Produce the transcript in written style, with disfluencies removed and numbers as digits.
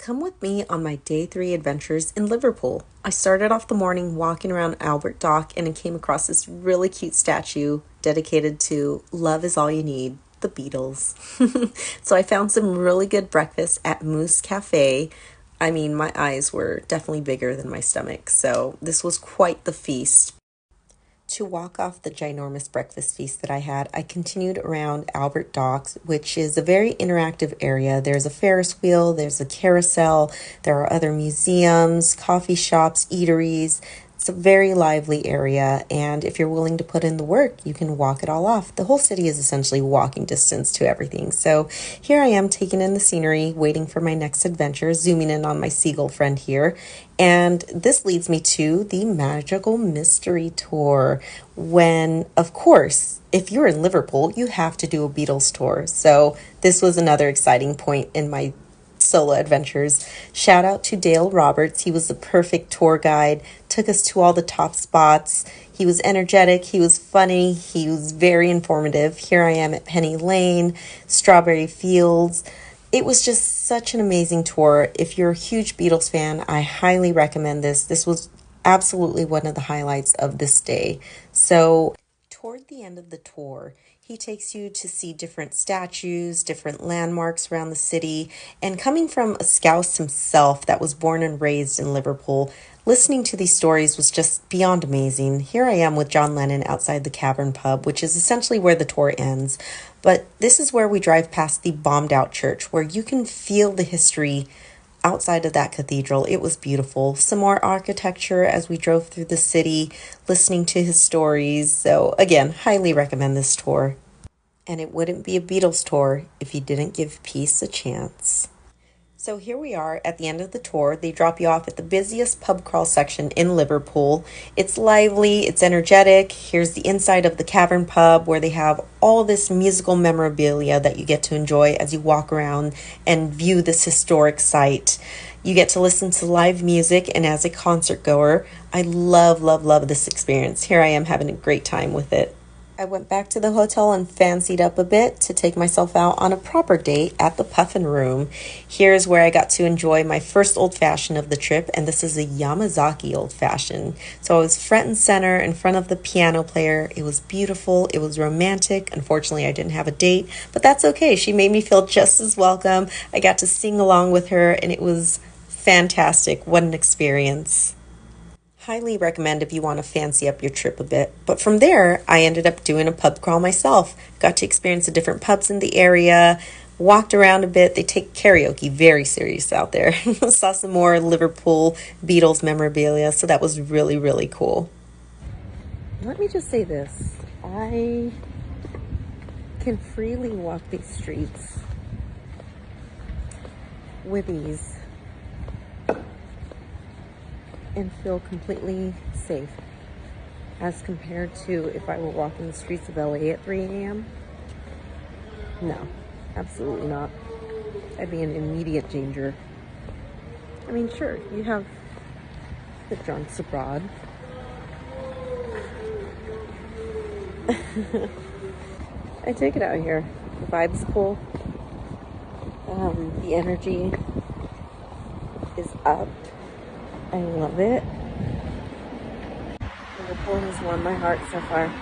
Come with me on my day 3 adventures in Liverpool. I started off the morning walking around Albert Dock and I came across this really cute statue dedicated to Love Is All You Need, the Beatles. So I found some really good breakfast at Moose Cafe. I mean, my eyes were definitely bigger than my stomach, so this was quite the feast. To walk off the ginormous breakfast feast that I had, I continued around Albert Docks, which is a very interactive area. There's a Ferris wheel, there's a carousel, there are other museums, coffee shops, eateries. It's a very lively area, and if you're willing to put in the work, you can walk it all off. The whole city is essentially walking distance to everything. So here I am taking in the scenery, waiting for my next adventure, zooming in on my seagull friend here. And this leads me to the Magical Mystery Tour. When, of course, if you're in Liverpool, you have to do a Beatles tour. So this was another exciting point in my solo adventures. Shout out to Dale Roberts. He was the perfect tour guide, took us to all the top spots. He was energetic, he was funny, he was very informative. Here I am at Penny Lane, Strawberry Fields. It was just such an amazing tour. If you're a huge Beatles fan, I highly recommend this. This was absolutely one of the highlights of this day. So toward the end of the tour, he takes you to see different statues, different landmarks around the city, and coming from a Scouse himself that was born and raised in Liverpool, listening to these stories was just beyond amazing. Here I am with John Lennon outside the Cavern Pub, which is essentially where the tour ends. But this is where we drive past the bombed out church, where you can feel the history outside of that cathedral. It was beautiful. Some more architecture as we drove through the city, listening to his stories. So again, highly recommend this tour. And it wouldn't be a Beatles tour if you didn't give peace a chance. So here we are at the end of the tour. They drop you off at the busiest pub crawl section in Liverpool. It's lively, it's energetic. Here's the inside of the Cavern Pub where they have all this musical memorabilia that you get to enjoy as you walk around and view this historic site. You get to listen to live music, and as a concert goer, I love this experience. Here I am having a great time with it. I went back to the hotel and fancied up a bit to take myself out on a proper date at the Puffin Room. Here's where I got to enjoy my first old-fashioned of the trip, and this is a Yamazaki old-fashioned. So I was front and center in front of the piano player. It was beautiful. It was romantic. Unfortunately, I didn't have a date, but that's okay. She made me feel just as welcome. I got to sing along with her, and it was fantastic. What an experience. Highly recommend if you want to fancy up your trip a bit. But from there, I ended up doing a pub crawl myself. Got to experience the different pubs in the area, walked around a bit. They take karaoke very serious out there. Saw some more Liverpool Beatles memorabilia, so that was really cool. Let me just say this. I can freely walk these streets with ease and feel completely safe as compared to if I were walking the streets of LA at 3 a.m. No, absolutely not. I'd be in immediate danger. I mean, sure, you have the drunks abroad. I take it out here. The vibe's cool. The energy is up. I love it. Liverpool has won my heart so far.